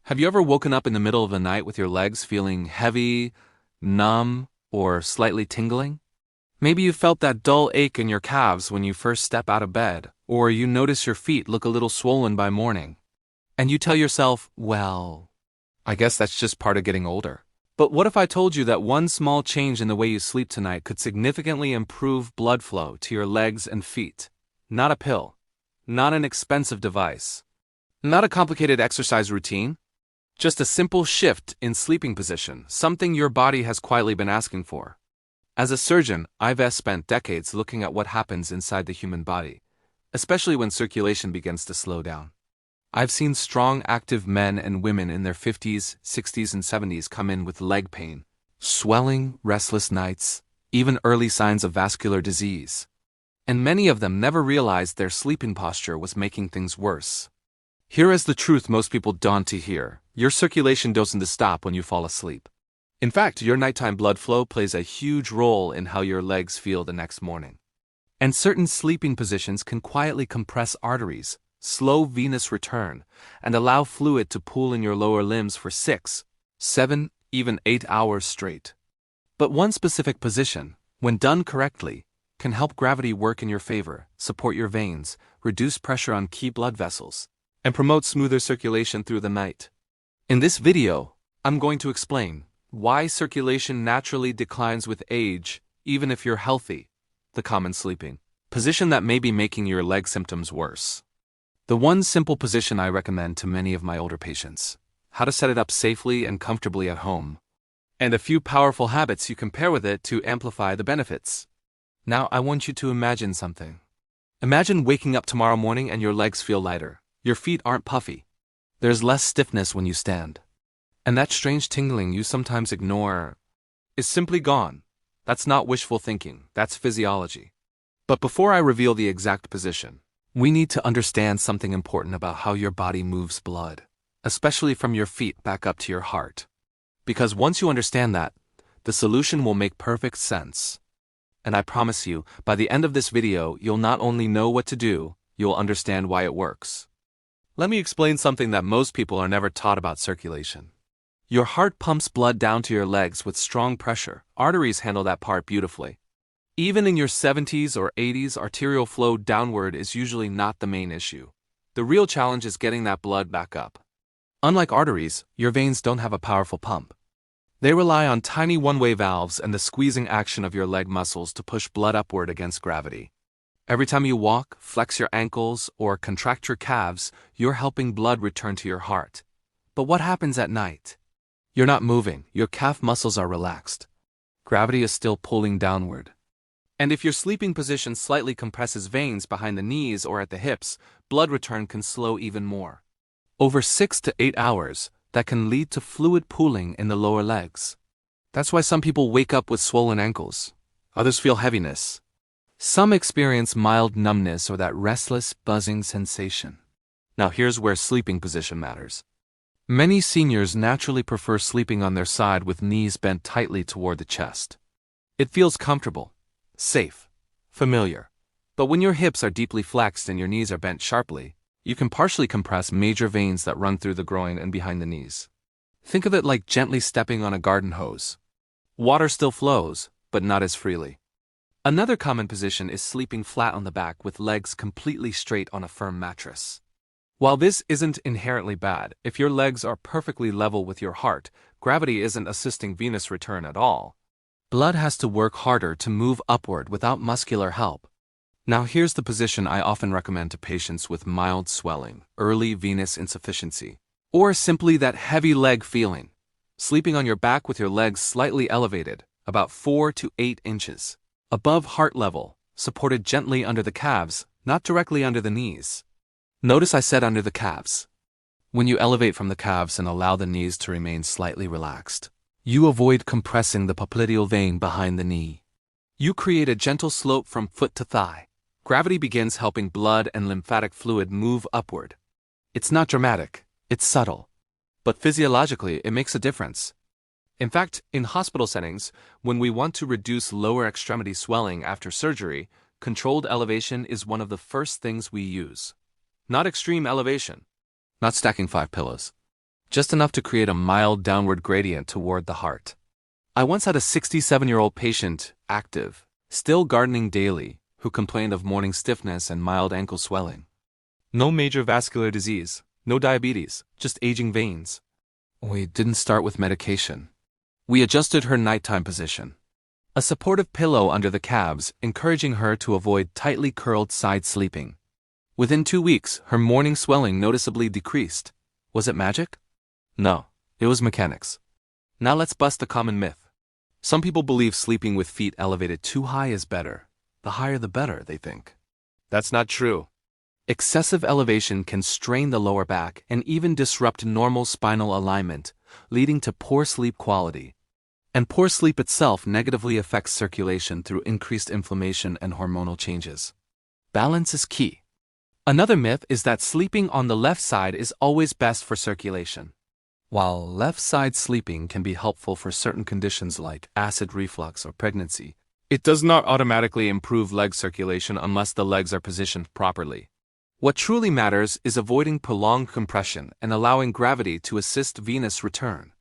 Have you ever woken up in the middle of the night with your legs feeling heavy, numb, or slightly tingling? Maybe you felt that dull ache in your calves when you first step out of bed, or you notice your feet look a little swollen by morning. And you tell yourself, well, I guess that's just part of getting older. But what if I told you that one small change in the way you sleep tonight could significantly improve blood flow to your legs and feet? Not a pill, not an expensive device, not a complicated exercise routine. Just a simple shift in sleeping position, something your body has quietly been asking for. As a surgeon, I've spent decades looking at what happens inside the human body, especially when circulation begins to slow down. I've seen strong, active men and women in their 50s, 60s, and 70s come in with leg pain, swelling, restless nights, even early signs of vascular disease. And many of them never realized their sleeping posture was making things worse. Here is the truth most people don't to hear. Your circulation doesn't stop when you fall asleep. In fact, your nighttime blood flow plays a huge role in how your legs feel the next morning. And certain sleeping positions can quietly compress arteries, slow venous return, and allow fluid to pool in your lower limbs for 6, 7, even 8 hours straight. But one specific position, when done correctly, can help gravity work in your favor, support your veins, reduce pressure on key blood vessels, and promote smoother circulation through the night. In this video, I'm going to explain why circulation naturally declines with age, even if you're healthy, the common sleeping position that may be making your leg symptoms worse. The one simple position I recommend to many of my older patients, how to set it up safely and comfortably at home, and a few powerful habits you can pair with it to amplify the benefits. Now I want you to imagine something. Imagine waking up tomorrow morning and your legs feel lighter. Your feet aren't puffy. There's less stiffness when you stand. And that strange tingling you sometimes ignore is simply gone. That's not wishful thinking, that's physiology. But before I reveal the exact position, we need to understand something important about how your body moves blood, especially from your feet back up to your heart. Because once you understand that, the solution will make perfect sense. And I promise you, by the end of this video, you'll not only know what to do, you'll understand why it works. Let me explain something that most people are never taught about circulation. Your heart pumps blood down to your legs with strong pressure. Arteries handle that part beautifully. Even in your 70s or 80s, arterial flow downward is usually not the main issue. The real challenge is getting that blood back up. Unlike arteries, your veins don't have a powerful pump. They rely on tiny one-way valves and the squeezing action of your leg muscles to push blood upward against gravity. Every time you walk, flex your ankles, or contract your calves, you're helping blood return to your heart. But what happens at night? You're not moving, your calf muscles are relaxed. Gravity is still pulling downward. And if your sleeping position slightly compresses veins behind the knees or at the hips, blood return can slow even more. Over 6 to 8 hours, that can lead to fluid pooling in the lower legs. That's why some people wake up with swollen ankles. Others feel heaviness. Some experience mild numbness or that restless, buzzing sensation. Now here's where sleeping position matters. Many seniors naturally prefer sleeping on their side with knees bent tightly toward the chest. It feels comfortable, safe, familiar. But when your hips are deeply flexed and your knees are bent sharply, you can partially compress major veins that run through the groin and behind the knees. Think of it like gently stepping on a garden hose. Water still flows, but not as freely. Another common position is sleeping flat on the back with legs completely straight on a firm mattress. While this isn't inherently bad, if your legs are perfectly level with your heart, gravity isn't assisting venous return at all. Blood has to work harder to move upward without muscular help. Now here's the position I often recommend to patients with mild swelling, early venous insufficiency, or simply that heavy leg feeling. Sleeping on your back with your legs slightly elevated, about 4 to 8 inches. Above heart level, supported gently under the calves, not directly under the knees. Notice I said under the calves. When you elevate from the calves and allow the knees to remain slightly relaxed, you avoid compressing the popliteal vein behind the knee. You create a gentle slope from foot to thigh. Gravity begins helping blood and lymphatic fluid move upward. It's not dramatic, it's subtle. But physiologically, it makes a difference. In fact, in hospital settings, when we want to reduce lower extremity swelling after surgery, controlled elevation is one of the first things we use. Not extreme elevation. Not stacking 5 pillows. just enough to create a mild downward gradient toward the heart. I once had a 67-year-old patient, active, still gardening daily, who complained of morning stiffness and mild ankle swelling. No major vascular disease, no diabetes, just aging veins. We didn't start with medication. We adjusted her nighttime position. A supportive pillow under the calves, encouraging her to avoid tightly curled side sleeping. Within 2 weeks, her morning swelling noticeably decreased. Was it magic? No, it was mechanics. Now let's bust a common myth. Some people believe sleeping with feet elevated too high is better. The higher the better, they think. That's not true. Excessive elevation can strain the lower back and even disrupt normal spinal alignment, leading to poor sleep quality. And poor sleep itself negatively affects circulation through increased inflammation and hormonal changes. Balance is key. Another myth is that sleeping on the left side is always best for circulation. While left side sleeping can be helpful for certain conditions like acid reflux or pregnancy, it does not automatically improve leg circulation unless the legs are positioned properly. What truly matters is avoiding prolonged compression and allowing gravity to assist venous return.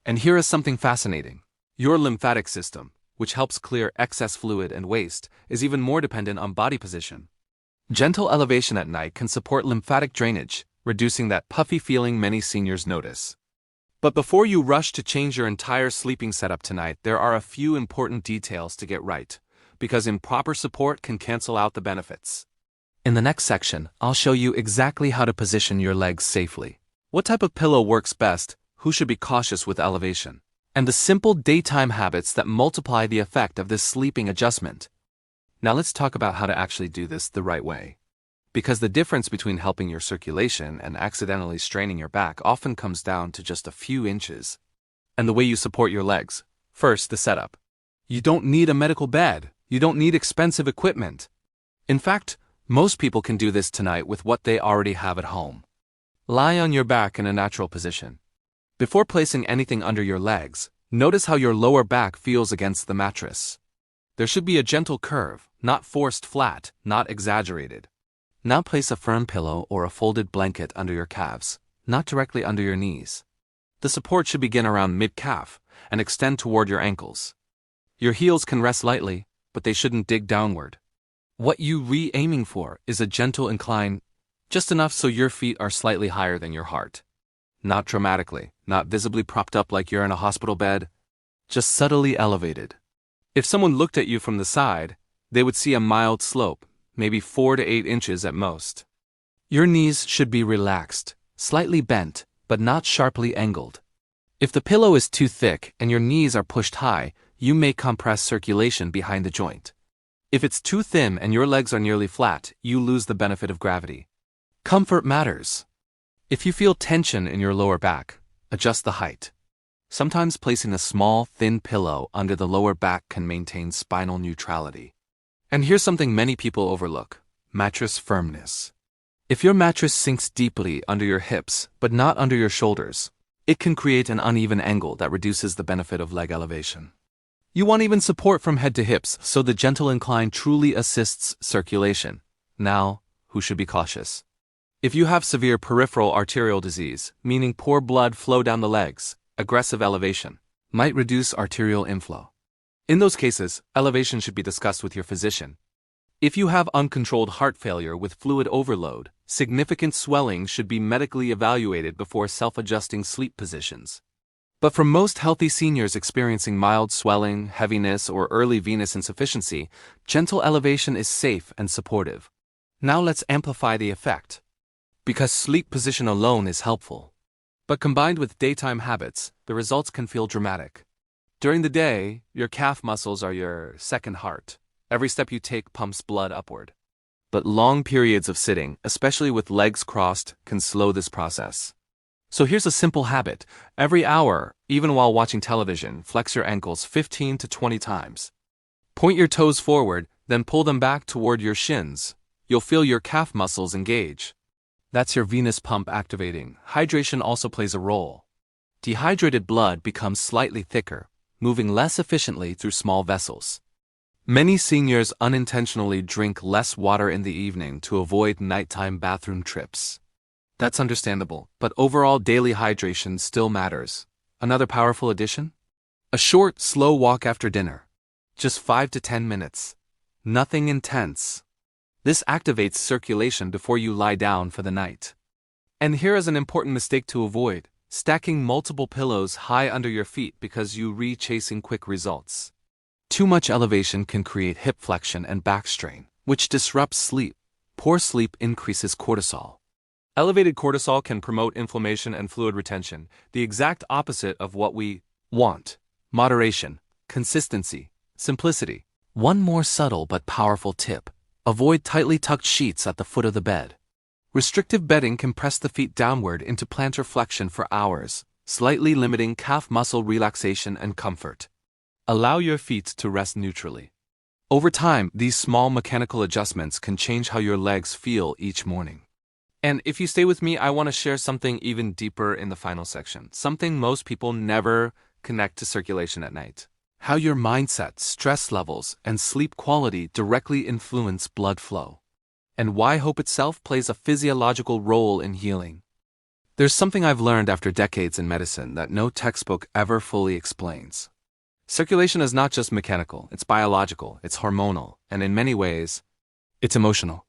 And here is something fascinating. Your lymphatic system, which helps clear excess fluid and waste, is even more dependent on body position. Gentle elevation at night can support lymphatic drainage, reducing that puffy feeling many seniors notice. But before you rush to change your entire sleeping setup tonight, there are a few important details to get right, because improper support can cancel out the benefits. In the next section, I'll show you exactly how to position your legs safely, what type of pillow works best, who should be cautious with elevation, and the simple daytime habits that multiply the effect of this sleeping adjustment. Now let's talk about how to actually do this the right way. Because the difference between helping your circulation and accidentally straining your back often comes down to just a few inches. And the way you support your legs. First, the setup. You don't need a medical bed. You don't need expensive equipment. In fact, most people can do this tonight with what they already have at home. Lie on your back in a natural position. Before placing anything under your legs, notice how your lower back feels against the mattress. There should be a gentle curve, not forced flat, not exaggerated. Now place a firm pillow or a folded blanket under your calves, not directly under your knees. The support should begin around mid-calf and extend toward your ankles. Your heels can rest lightly, but they shouldn't dig downward. What you're aiming for is a gentle incline, just enough so your feet are slightly higher than your heart. Not dramatically, not visibly propped up like you're in a hospital bed, just subtly elevated. If someone looked at you from the side, they would see a mild slope, maybe 4 to 8 inches at most. Your knees should be relaxed, slightly bent, but not sharply angled. If the pillow is too thick and your knees are pushed high, you may compress circulation behind the joint. If it's too thin and your legs are nearly flat, you lose the benefit of gravity. Comfort matters. If you feel tension in your lower back, adjust the height. Sometimes placing a small, thin pillow under the lower back can maintain spinal neutrality. And here's something many people overlook: mattress firmness. If your mattress sinks deeply under your hips, but not under your shoulders, it can create an uneven angle that reduces the benefit of leg elevation. You want even support from head to hips, so the gentle incline truly assists circulation. Now, who should be cautious? If you have severe peripheral arterial disease, meaning poor blood flow down the legs, aggressive elevation might reduce arterial inflow. In those cases, elevation should be discussed with your physician. If you have uncontrolled heart failure with fluid overload, significant swelling should be medically evaluated before self-adjusting sleep positions. But for most healthy seniors experiencing mild swelling, heaviness, or early venous insufficiency, gentle elevation is safe and supportive. Now let's amplify the effect. Because sleep position alone is helpful, but combined with daytime habits, the results can feel dramatic. During the day, your calf muscles are your second heart. Every step you take pumps blood upward. But long periods of sitting, especially with legs crossed, can slow this process. So here's a simple habit. Every hour, even while watching television, flex your ankles 15 to 20 times. Point your toes forward, then pull them back toward your shins. You'll feel your calf muscles engage. That's your venous pump activating. Hydration also plays a role. Dehydrated blood becomes slightly thicker, moving less efficiently through small vessels. Many seniors unintentionally drink less water in the evening to avoid nighttime bathroom trips. That's understandable, but overall daily hydration still matters. Another powerful addition? A short, slow walk after dinner. Just 5 to 10 minutes. Nothing intense. This activates circulation before you lie down for the night. And here is an important mistake to avoid: stacking multiple pillows high under your feet because you're chasing quick results. Too much elevation can create hip flexion and back strain, which disrupts sleep. Poor sleep increases cortisol. Elevated cortisol can promote inflammation and fluid retention, the exact opposite of what we want. Moderation, consistency, simplicity. One more subtle but powerful tip: avoid tightly tucked sheets at the foot of the bed. Restrictive bedding can press the feet downward into plantar flexion for hours, slightly limiting calf muscle relaxation and comfort. Allow your feet to rest neutrally. Over time, these small mechanical adjustments can change how your legs feel each morning. And if you stay with me, I want to share something even deeper in the final section, something most people never connect to circulation at night. How your mindset, stress levels, and sleep quality directly influence blood flow. And why hope itself plays a physiological role in healing. There's something I've learned after decades in medicine that no textbook ever fully explains. Circulation is not just mechanical, it's biological, it's hormonal, and in many ways, it's emotional.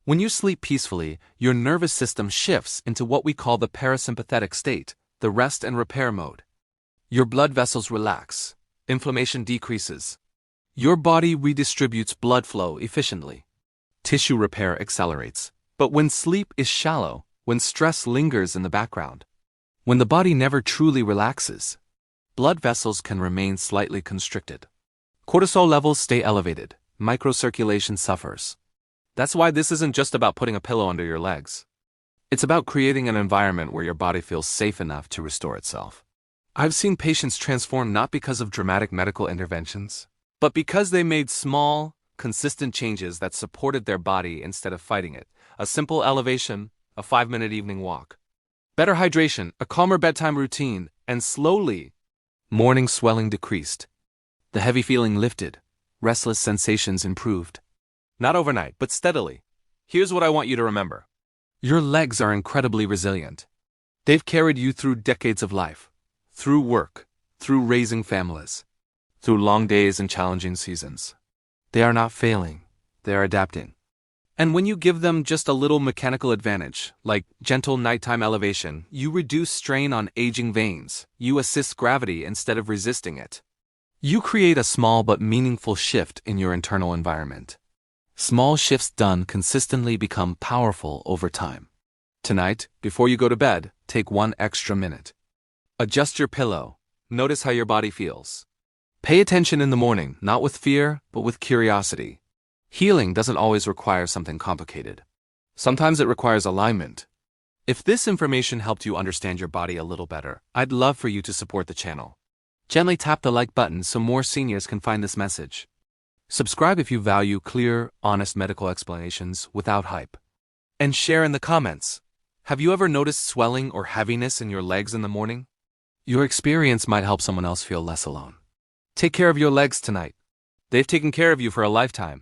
When you sleep peacefully, your nervous system shifts into what we call the parasympathetic state, the rest and repair mode. Your blood vessels relax, inflammation decreases. Your body redistributes blood flow efficiently. Tissue repair accelerates. But when sleep is shallow, when stress lingers in the background, when the body never truly relaxes, blood vessels can remain slightly constricted. Cortisol levels stay elevated, microcirculation suffers. That's why this isn't just about putting a pillow under your legs. It's about creating an environment where your body feels safe enough to restore itself. I've seen patients transform not because of dramatic medical interventions, but because they made small, consistent changes that supported their body instead of fighting it. A simple elevation, a 5-minute evening walk. Better hydration, a calmer bedtime routine, and slowly, morning swelling decreased. The heavy feeling lifted, restless sensations improved. Not overnight, but steadily. Here's what I want you to remember. Your legs are incredibly resilient. They've carried you through decades of life, through work, through raising families, through long days and challenging seasons. They are not failing, they are adapting. And when you give them just a little mechanical advantage, like gentle nighttime elevation, you reduce strain on aging veins, you assist gravity instead of resisting it. You create a small but meaningful shift in your internal environment. Small shifts done consistently become powerful over time. Tonight, before you go to bed, take 1 extra minute. Adjust your pillow. Notice how your body feels. Pay attention in the morning, not with fear, but with curiosity. Healing doesn't always require something complicated. Sometimes it requires alignment. If this information helped you understand your body a little better, I'd love for you to support the channel. Gently tap the like button so more seniors can find this message. Subscribe if you value clear, honest medical explanations without hype. And share in the comments. Have you ever noticed swelling or heaviness in your legs in the morning? Your experience might help someone else feel less alone. Take care of your legs tonight. They've taken care of you for a lifetime.